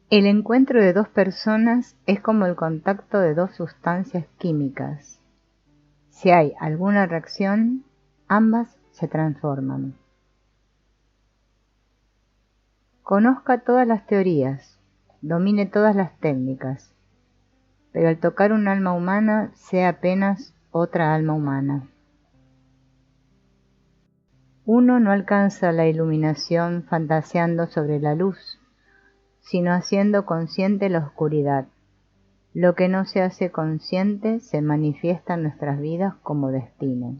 El encuentro de dos personas es como el contacto de dos sustancias químicas. Si hay alguna reacción, ambas se transforman. Conozca todas las teorías, domine todas las técnicas, pero al tocar un alma humana, sea apenas otra alma humana. Uno no alcanza la iluminación fantaseando sobre la luz, sino haciendo consciente la oscuridad. Lo que no se hace consciente se manifiesta en nuestras vidas como destino.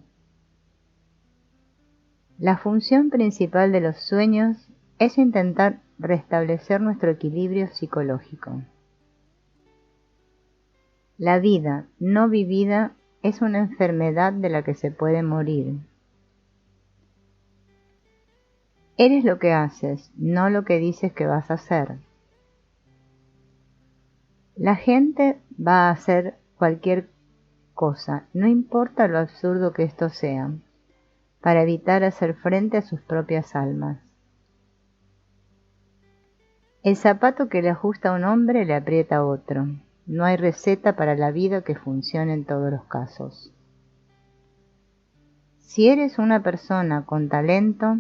La función principal de los sueños es intentar restablecer nuestro equilibrio psicológico. La vida no vivida es una enfermedad de la que se puede morir. Eres lo que haces, no lo que dices que vas a hacer. La gente va a hacer cualquier cosa, no importa lo absurdo que esto sea, para evitar hacer frente a sus propias almas. El zapato que le ajusta a un hombre le aprieta a otro. No hay receta para la vida que funcione en todos los casos. Si eres una persona con talento,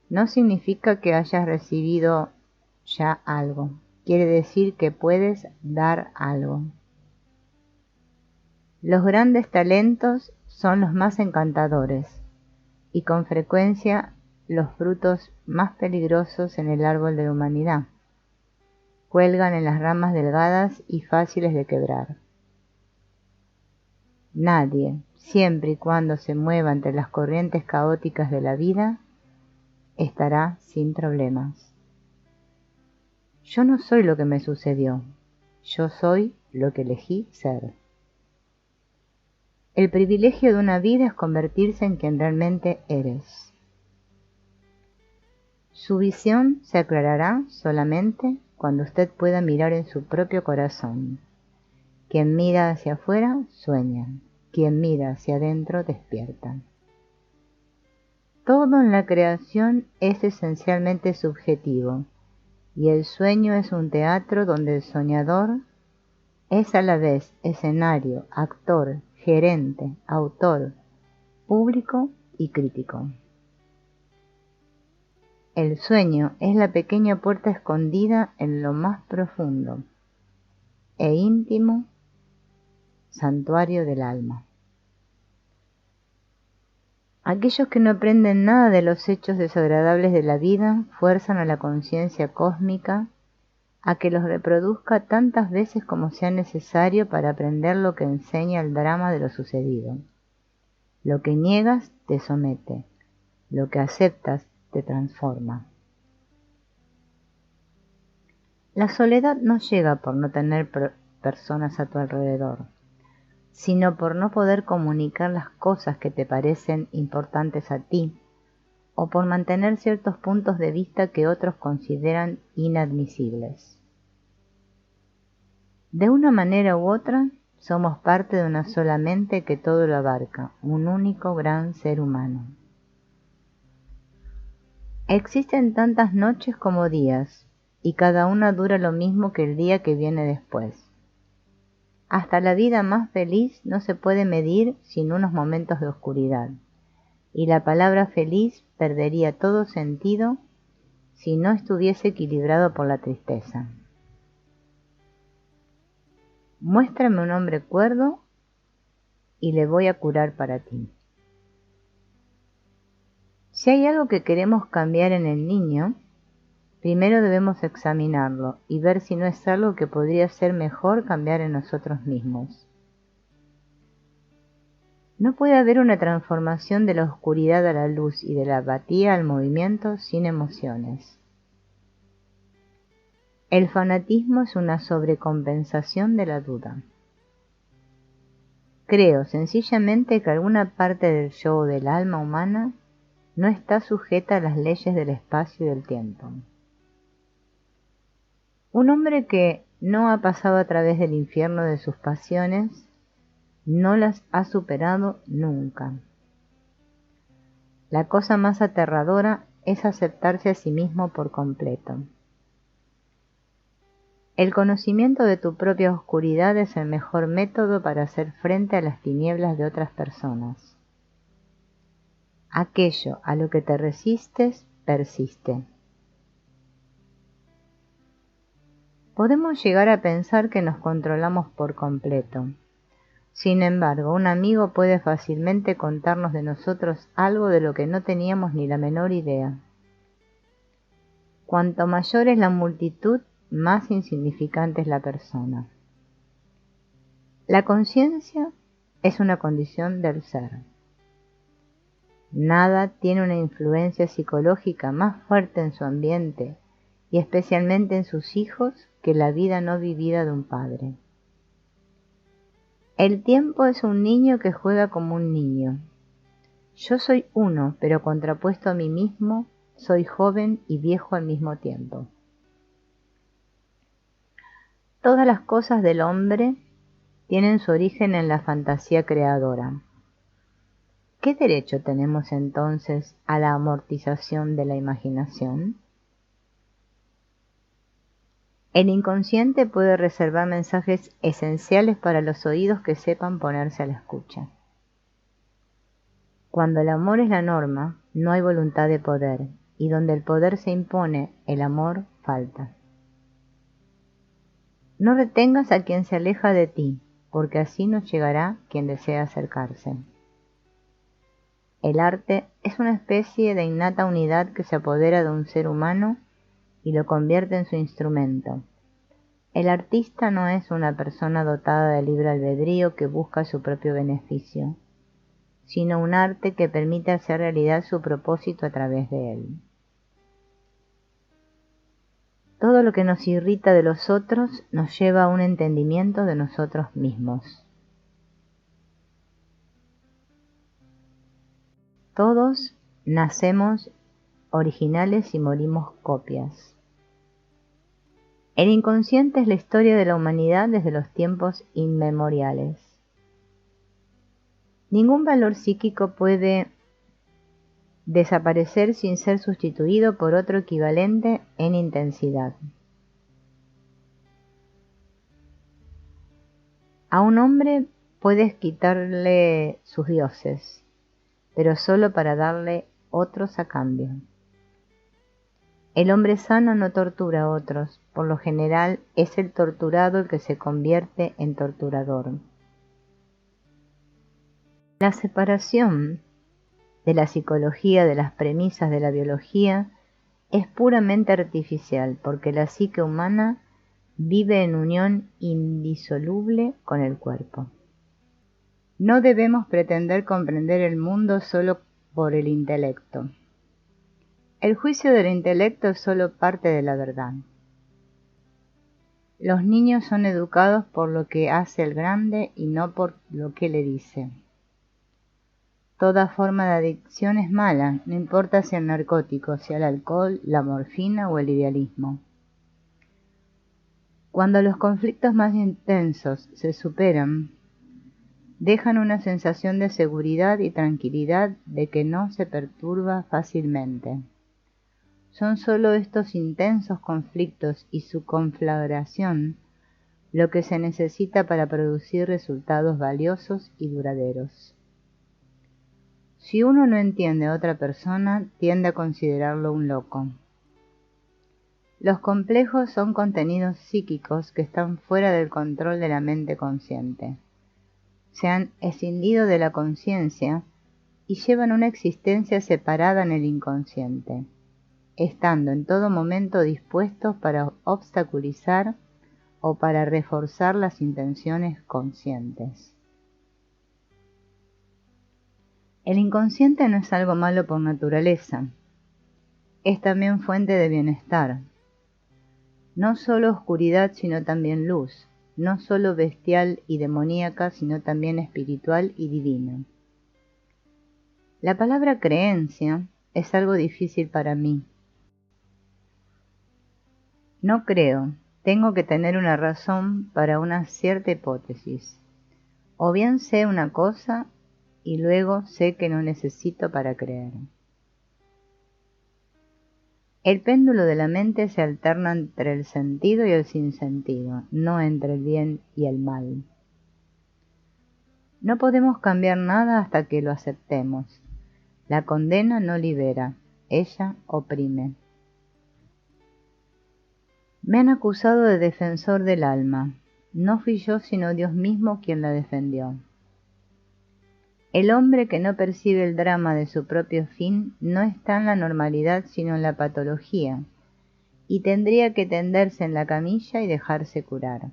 no significa que hayas recibido ya algo. Quiere decir que puedes dar algo. Los grandes talentos son los más encantadores y con frecuencia los frutos más peligrosos en el árbol de la humanidad. Cuelgan en las ramas delgadas y fáciles de quebrar. Nadie, siempre y cuando se mueva entre las corrientes caóticas de la vida, estará sin problemas. Yo no soy lo que me sucedió, yo soy lo que elegí ser. El privilegio de una vida es convertirse en quien realmente eres. Su visión se aclarará solamente cuando usted pueda mirar en su propio corazón. Quien mira hacia afuera, sueña. Quien mira hacia adentro, despierta. Todo en la creación es esencialmente subjetivo, y el sueño es un teatro donde el soñador es a la vez escenario, actor, gerente, autor, público y crítico. El sueño es la pequeña puerta escondida en lo más profundo e íntimo santuario del alma. Aquellos que no aprenden nada de los hechos desagradables de la vida fuerzan a la conciencia cósmica a que los reproduzca tantas veces como sea necesario para aprender lo que enseña el drama de lo sucedido. Lo que niegas te somete, lo que aceptas te transforma. La soledad no llega por no tener personas a tu alrededor, sino por no poder comunicar las cosas que te parecen importantes a ti, o por mantener ciertos puntos de vista que otros consideran inadmisibles. De una manera u otra, somos parte de una sola mente que todo lo abarca, un único gran ser humano. Existen tantas noches como días, y cada una dura lo mismo que el día que viene después. Hasta la vida más feliz no se puede medir sin unos momentos de oscuridad, y la palabra feliz perdería todo sentido si no estuviese equilibrado por la tristeza. Muéstrame un hombre cuerdo y le voy a curar para ti. Si hay algo que queremos cambiar en el niño, primero debemos examinarlo y ver si no es algo que podría ser mejor cambiar en nosotros mismos. No puede haber una transformación de la oscuridad a la luz y de la apatía al movimiento sin emociones. El fanatismo es una sobrecompensación de la duda. Creo sencillamente que alguna parte del yo del alma humana no está sujeta a las leyes del espacio y del tiempo. Un hombre que no ha pasado a través del infierno de sus pasiones no las ha superado nunca. La cosa más aterradora es aceptarse a sí mismo por completo. El conocimiento de tu propia oscuridad es el mejor método para hacer frente a las tinieblas de otras personas. Aquello a lo que te resistes, persiste. Podemos llegar a pensar que nos controlamos por completo. Sin embargo, un amigo puede fácilmente contarnos de nosotros algo de lo que no teníamos ni la menor idea. Cuanto mayor es la multitud, más insignificante es la persona. La conciencia es una condición del ser. Nada tiene una influencia psicológica más fuerte en su ambiente y especialmente en sus hijos que la vida no vivida de un padre. El tiempo es un niño que juega como un niño. Yo soy uno, pero contrapuesto a mí mismo, soy joven y viejo al mismo tiempo. Todas las cosas del hombre tienen su origen en la fantasía creadora. ¿Qué derecho tenemos entonces a la amortización de la imaginación? El inconsciente puede reservar mensajes esenciales para los oídos que sepan ponerse a la escucha. Cuando el amor es la norma, no hay voluntad de poder, y donde el poder se impone, el amor falta. No retengas a quien se aleja de ti, porque así nos llegará quien desea acercarse. El arte es una especie de innata unidad que se apodera de un ser humano y lo convierte en su instrumento. El artista no es una persona dotada de libre albedrío que busca su propio beneficio, sino un arte que permite hacer realidad su propósito a través de él. Todo lo que nos irrita de los otros nos lleva a un entendimiento de nosotros mismos. Todos nacemos originales y morimos copias. El inconsciente es la historia de la humanidad desde los tiempos inmemoriales. Ningún valor psíquico puede desaparecer sin ser sustituido por otro equivalente en intensidad. A un hombre puedes quitarle sus dioses, pero solo para darle otros a cambio. El hombre sano no tortura a otros, por lo general es el torturado el que se convierte en torturador. La separación de la psicología de las premisas de la biología es puramente artificial, porque la psique humana vive en unión indisoluble con el cuerpo. No debemos pretender comprender el mundo solo por el intelecto. El juicio del intelecto es solo parte de la verdad. Los niños son educados por lo que hace el grande y no por lo que le dice. Toda forma de adicción es mala, no importa si el narcótico, sea el alcohol, la morfina o el idealismo. Cuando los conflictos más intensos se superan, dejan una sensación de seguridad y tranquilidad de que no se perturba fácilmente. Son solo estos intensos conflictos y su conflagración lo que se necesita para producir resultados valiosos y duraderos. Si uno no entiende a otra persona, tiende a considerarlo un loco. Los complejos son contenidos psíquicos que están fuera del control de la mente consciente. Se han escindido de la conciencia y llevan una existencia separada en el inconsciente, estando en todo momento dispuestos para obstaculizar o para reforzar las intenciones conscientes. El inconsciente no es algo malo por naturaleza, es también fuente de bienestar. No solo oscuridad, sino también luz, no solo bestial y demoníaca, sino también espiritual y divina. La palabra creencia es algo difícil para mí. No creo, tengo que tener una razón para una cierta hipótesis. O bien sé una cosa y luego sé que no necesito para creer. El péndulo de la mente se alterna entre el sentido y el sinsentido, no entre el bien y el mal. No podemos cambiar nada hasta que lo aceptemos. La condena no libera, ella oprime. Me han acusado de defensor del alma. No fui yo sino Dios mismo quien la defendió. El hombre que no percibe el drama de su propio fin no está en la normalidad sino en la patología, y tendría que tenderse en la camilla y dejarse curar.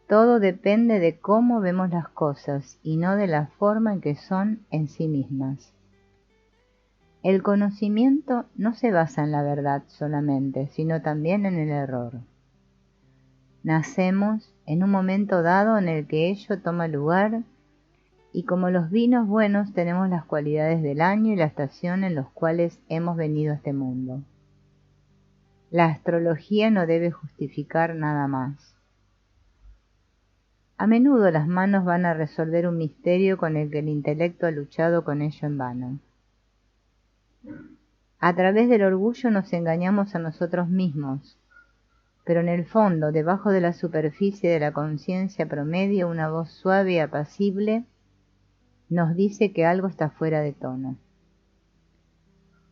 Todo depende de cómo vemos las cosas y no de la forma en que son en sí mismas. El conocimiento no se basa en la verdad solamente, sino también en el error. Nacemos en un momento dado en el que ello toma lugar, y como los vinos buenos tenemos las cualidades del año y la estación en los cuales hemos venido a este mundo. La astrología no debe justificar nada más. A menudo las manos van a resolver un misterio con el que el intelecto ha luchado con ello en vano. A través del orgullo nos engañamos a nosotros mismos, pero en el fondo, debajo de la superficie de la conciencia promedio, una voz suave y apacible nos dice que algo está fuera de tono.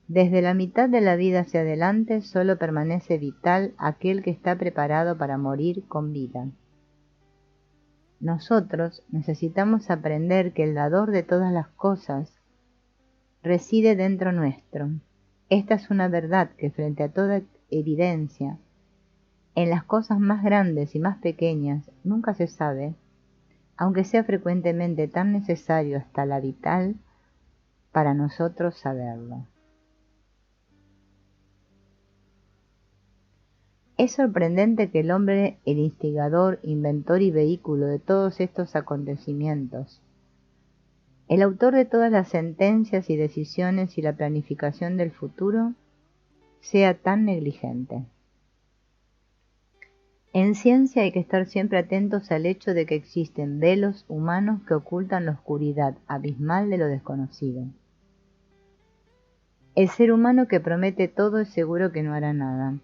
Desde la mitad de la vida hacia adelante solo permanece vital aquel que está preparado para morir con vida. Nosotros necesitamos aprender que el dador de todas las cosas reside dentro nuestro. Esta es una verdad que frente a toda evidencia, en las cosas más grandes y más pequeñas, nunca se sabe, aunque sea frecuentemente tan necesario hasta la vital para nosotros saberlo. Es sorprendente que el hombre, el instigador, inventor y vehículo de todos estos acontecimientos, el autor de todas las sentencias y decisiones y la planificación del futuro, sea tan negligente. En ciencia hay que estar siempre atentos al hecho de que existen velos humanos que ocultan la oscuridad abismal de lo desconocido. El ser humano que promete todo es seguro que no hará nada,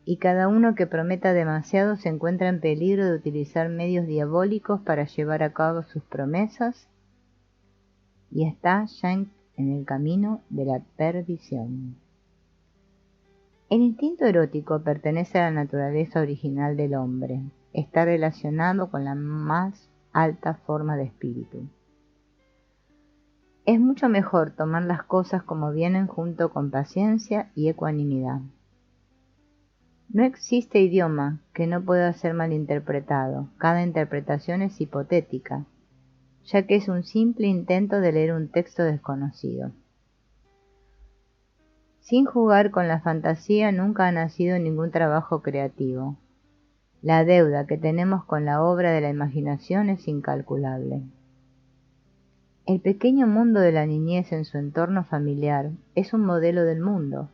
y cada uno que prometa demasiado se encuentra en peligro de utilizar medios diabólicos para llevar a cabo sus promesas y está ya en el camino de la perdición. El instinto erótico pertenece a la naturaleza original del hombre, está relacionado con la más alta forma de espíritu. Es mucho mejor tomar las cosas como vienen junto con paciencia y ecuanimidad. No existe idioma que no pueda ser malinterpretado, cada interpretación es hipotética, ya que es un simple intento de leer un texto desconocido. Sin jugar con la fantasía nunca ha nacido ningún trabajo creativo. La deuda que tenemos con la obra de la imaginación es incalculable. El pequeño mundo de la niñez en su entorno familiar es un modelo del mundo.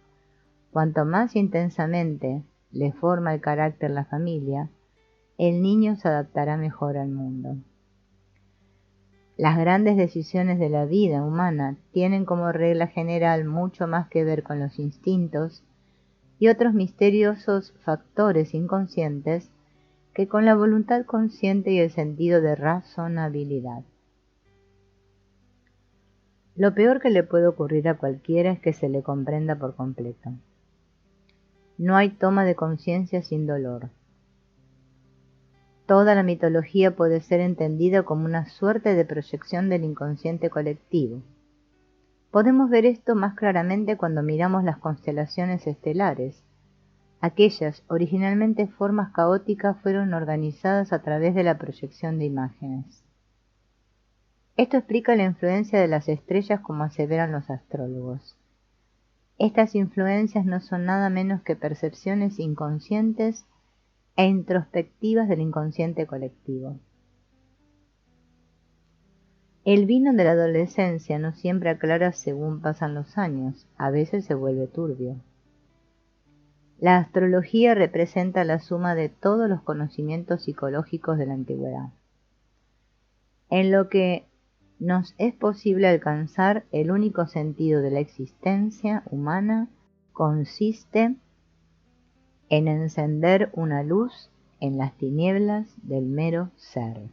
Cuanto más intensamente le forma el carácter la familia, el niño se adaptará mejor al mundo. Las grandes decisiones de la vida humana tienen como regla general mucho más que ver con los instintos y otros misteriosos factores inconscientes que con la voluntad consciente y el sentido de razonabilidad. Lo peor que le puede ocurrir a cualquiera es que se le comprenda por completo. No hay toma de conciencia sin dolor. Toda la mitología puede ser entendida como una suerte de proyección del inconsciente colectivo. Podemos ver esto más claramente cuando miramos las constelaciones estelares. Aquellas originalmente formas caóticas fueron organizadas a través de la proyección de imágenes. Esto explica la influencia de las estrellas como aseveran los astrólogos. Estas influencias no son nada menos que percepciones inconscientes e introspectivas del inconsciente colectivo. El vino de la adolescencia no siempre aclara según pasan los años, a veces se vuelve turbio. La astrología representa la suma de todos los conocimientos psicológicos de la antigüedad. En lo que nos es posible alcanzar el único sentido de la existencia humana consiste en encender una luz en las tinieblas del mero ser.